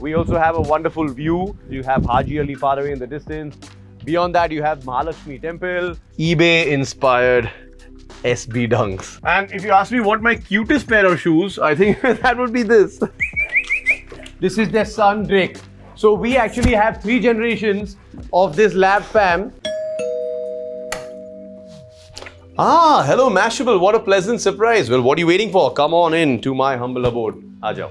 We also have a wonderful view. You have Haji Ali far away in the distance. Beyond that, you have Mahalakshmi Temple. eBay-inspired SB dunks. And if you ask me what my cutest pair of shoes, I think that would be this. This is their son, Drake. So we actually have 3 generations of this lab fam. Ah, hello Mashable. What a pleasant surprise. Well, what are you waiting for? Come on in to my humble abode. Aajao.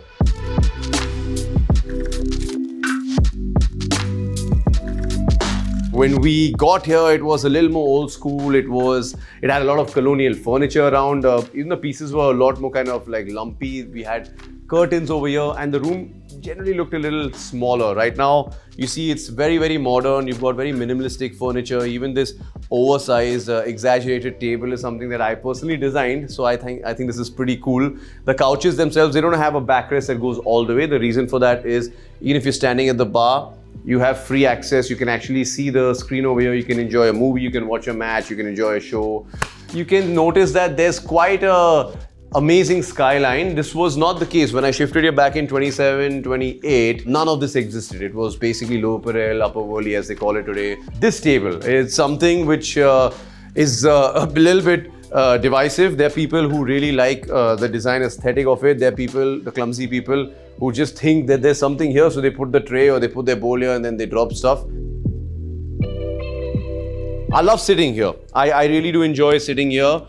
When we got here, it was a little more old school. It had a lot of colonial furniture around. Even the pieces were a lot more kind of like lumpy. We had curtains over here, and the room generally looked a little smaller. Right now, you see it's very, very modern. You've got very minimalistic furniture. Even this oversized, exaggerated table is something that I personally designed. So I think this is pretty cool. The couches themselves, they don't have a backrest that goes all the way. The reason for that is even if you're standing at the bar, you have free access. You can actually see the screen over here. You can enjoy a movie, you can watch a match, you can enjoy a show. You can notice that there's quite a amazing skyline. This was not the case when I shifted here back in 27, 28. None of this existed. It was basically low parallel, upper volley as they call it today. This table is something which is a little bit divisive. There are people who really like the design aesthetic of it. There are people, the clumsy people, who just think that there's something here, so they put the tray or they put their bowl here and then they drop stuff. I love sitting here. I really do enjoy sitting here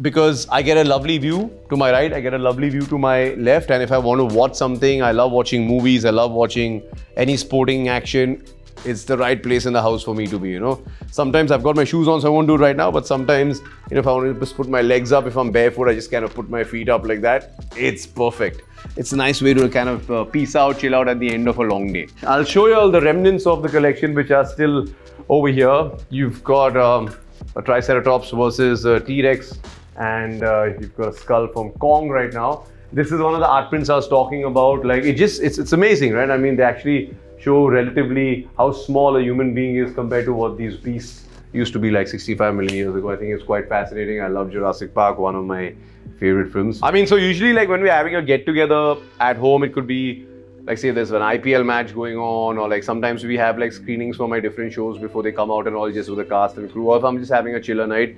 because I get a lovely view to my right, I get a lovely view to my left, and if I want to watch something, I love watching movies, I love watching any sporting action. It's the right place in the house for me to be, you know. Sometimes I've got my shoes on, so I won't do it right now, but sometimes, you know, if I want to just put my legs up, if I'm barefoot, I just kind of put my feet up like that. It's perfect. It's a nice way to kind of peace out, chill out at the end of a long day. I'll show you all the remnants of the collection which are still over here. You've got a Triceratops versus a T-Rex, and you've got a skull from Kong right now. This is one of the art prints I was talking about. Like, it's amazing, right? I mean, they actually show relatively how small a human being is compared to what these beasts used to be like 65 million years ago. I think it's quite fascinating. I love Jurassic Park, one of my favorite films. I mean, so usually like when we're having a get together at home, it could be like, say there's an IPL match going on, or like sometimes we have like screenings for my different shows before they come out and all, just with the cast and crew. Or if I'm just having a chiller night,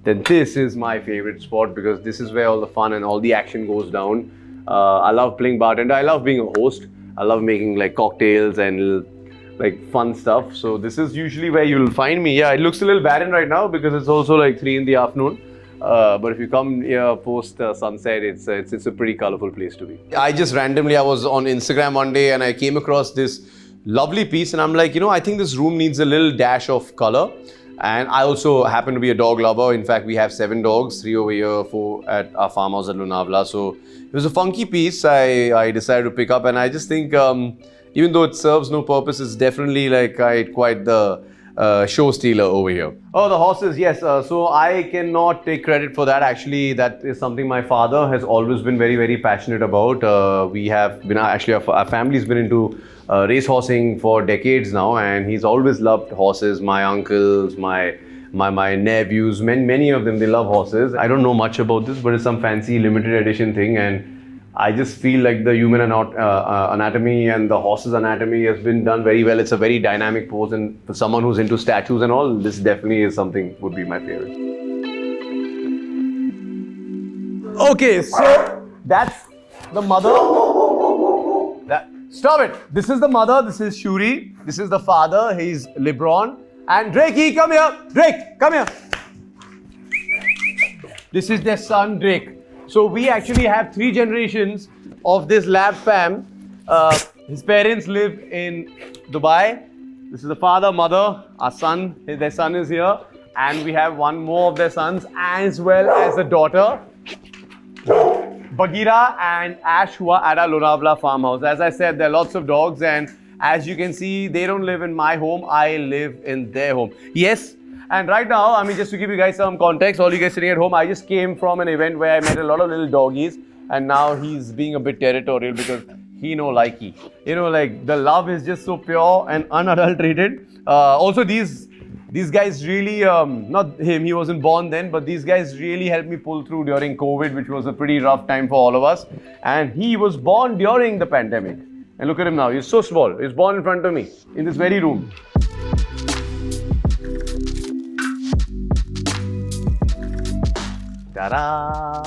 then this is my favorite spot because this is where all the fun and all the action goes down. I love playing bartender. I love being a host. I love making like cocktails and like fun stuff. So this is usually where you'll find me. Yeah, it looks a little barren right now because it's also like 3 in the afternoon. But if you come here post sunset, it's a pretty colorful place to be. I was on Instagram one day and I came across this lovely piece and I'm like, you know, I think this room needs a little dash of color. And I also happen to be a dog lover. In fact, we have 7 dogs, 3 over here, 4 at our farmhouse at Lonavala. So it was a funky piece I decided to pick up, and I just think even though it serves no purpose, it's definitely like quite the show stealer over here. Oh, the horses, yes. So I cannot take credit for that. Actually, that is something my father has always been very, very passionate about. We have been, actually our family's been into race horsing for decades now, and he's always loved horses. My uncles, my nephews, many of them, they love horses. I don't know much about this, but it's some fancy limited edition thing, and I just feel like the human anatomy and the horse's anatomy has been done very well. It's a very dynamic pose, and for someone who's into statues and all, this definitely is something would be my favorite. Okay, so that's the mother. Stop it! This is the mother, this is Shuri, this is the father, he's LeBron, and Drake, come here! Drake, come here! This is their son, Drake. So we actually have 3 generations of this lab fam. His parents live in Dubai. This is the father, mother, our son, their son is here, and we have one more of their sons as well as a daughter, Bagheera and Ash, who are at our Lonavala farmhouse. As I said, there are lots of dogs, and as you can see, they don't live in my home, I live in their home. Yes, and right now, I mean, just to give you guys some context, all you guys sitting at home, I just came from an event where I met a lot of little doggies, and now he's being a bit territorial because he no likey. You know, like the love is just so pure and unadulterated. Also, these guys really, not him, he wasn't born then, but these guys really helped me pull through during COVID, which was a pretty rough time for all of us. And he was born during the pandemic. And look at him now. He's so small. He's born in front of me, in this very room. Ta-da!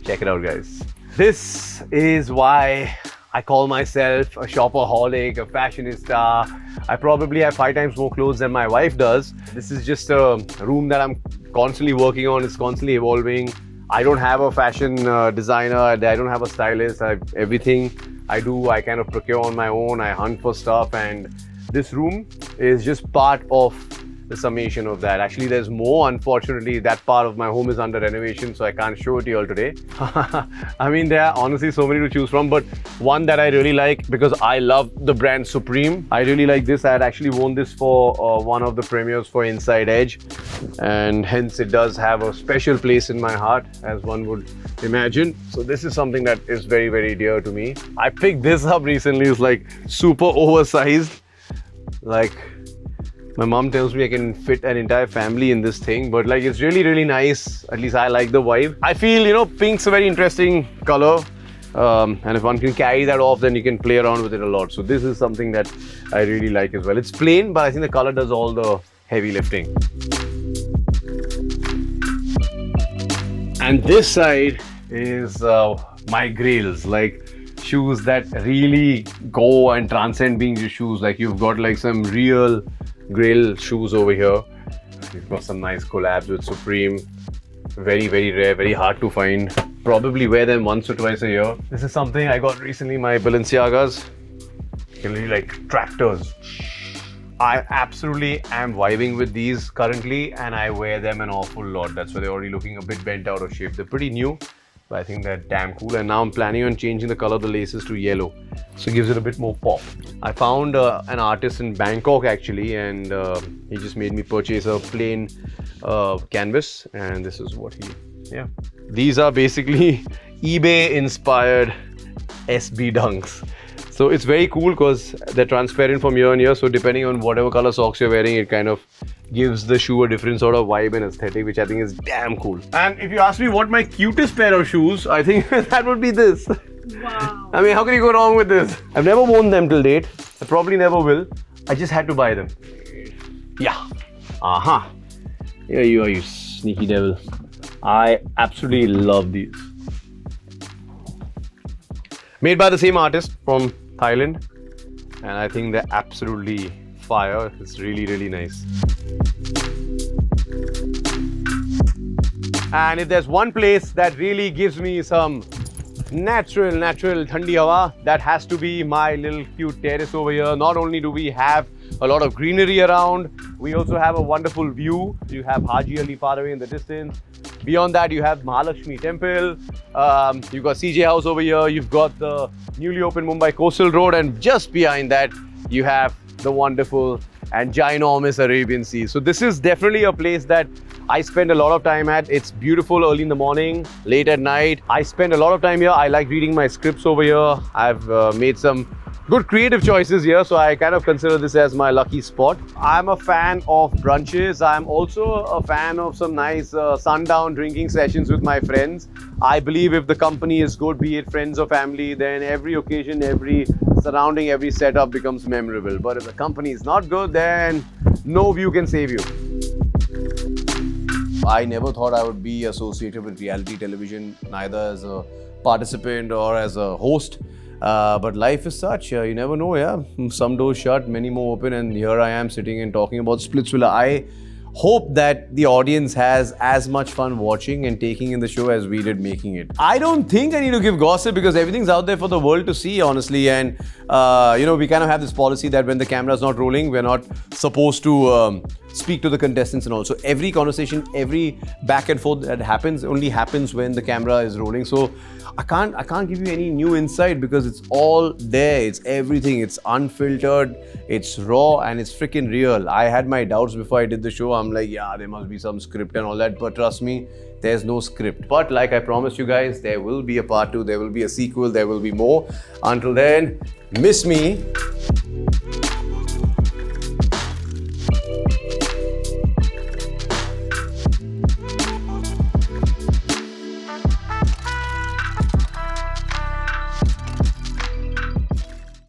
Check it out, guys. This is why I call myself a shopaholic, a fashionista. I probably have 5 times more clothes than my wife does. This is just a room that I'm constantly working on. It's constantly evolving. I don't have a fashion designer. I don't have a stylist. Everything I do, I kind of procure on my own. I hunt for stuff, and this room is just part of the summation of that. Actually, there's more. Unfortunately, that part of my home is under renovation, so I can't show it to you all today. I mean, there are honestly so many to choose from, but one that I really like, because I love the brand Supreme. I really like this. I had actually worn this for one of the premieres for Inside Edge, and hence it does have a special place in my heart, as one would imagine. So this is something that is very, very dear to me. I picked this up recently. It's like super oversized. Like, my mom tells me I can fit an entire family in this thing, but like, it's really, really nice. At least I like the vibe. I feel, you know, pink's a very interesting color. And if one can carry that off, then you can play around with it a lot. So this is something that I really like as well. It's plain, but I think the color does all the heavy lifting. And this side is my grails, like shoes that really go and transcend being just shoes. Like, you've got like some real grail shoes over here. You've got some nice collabs with Supreme. Very, very rare, very hard to find. Probably wear them once or twice a year. This is something I got recently, my Balenciagas. Really like tractors. I absolutely am vibing with these currently, and I wear them an awful lot. That's why they're already looking a bit bent out of shape. They're pretty new, but I think they're damn cool. And now I'm planning on changing the color of the laces to yellow, so it gives it a bit more pop. I found an artist in Bangkok actually, and he just made me purchase a plain canvas, and this is what yeah. These are basically eBay inspired SB dunks. So it's very cool because they're transparent from year on year. So depending on whatever color socks you're wearing, it kind of gives the shoe a different sort of vibe and aesthetic, which I think is damn cool. And if you ask me what my cutest pair of shoes, I think that would be this. Wow. I mean, how can you go wrong with this? I've never worn them till date. I probably never will. I just had to buy them. Yeah. Aha. Here you are, you sneaky devil. I absolutely love these. Made by the same artist from Thailand, and I think they're absolutely fire. It's really, really nice. And if there's one place that really gives me some natural thandi hawa, that has to be my little cute terrace over here. Not only do we have a lot of greenery around, we also have a wonderful view. You have Haji Ali far away in the distance. Beyond that, you have Mahalakshmi Temple. You've got CJ House over here. You've got the newly opened Mumbai Coastal Road, and just behind that, you have the wonderful and ginormous Arabian Sea. So this is definitely a place that I spend a lot of time at. It's beautiful early in the morning, late at night. I spend a lot of time here. I like reading my scripts over here. I've made some good creative choices here, so I kind of consider this as my lucky spot. I'm a fan of brunches. I'm also a fan of some nice sundown drinking sessions with my friends. I believe if the company is good, be it friends or family, then every occasion, every surrounding, every setup becomes memorable. But if the company is not good, then no view can save you. I never thought I would be associated with reality television, neither as a participant or as a host. But life is such, you never know, yeah. Some doors shut, many more open, and here I am sitting and talking about Splitsvilla. I hope that the audience has as much fun watching and taking in the show as we did making it. I don't think I need to give gossip because everything's out there for the world to see, honestly. And, you know, we kind of have this policy that when the camera's not rolling, we're not supposed to speak to the contestants and all. So every conversation, every back and forth that happens only happens when the camera is rolling. So I can't give you any new insight because it's all there. It's everything. It's unfiltered, it's raw, and it's freaking real. I had my doubts before I did the show. I'm like, yeah, there must be some script and all that. But trust me, there's no script. But like I promised you guys, there will be a part 2, there will be a sequel, there will be more. Until then, miss me.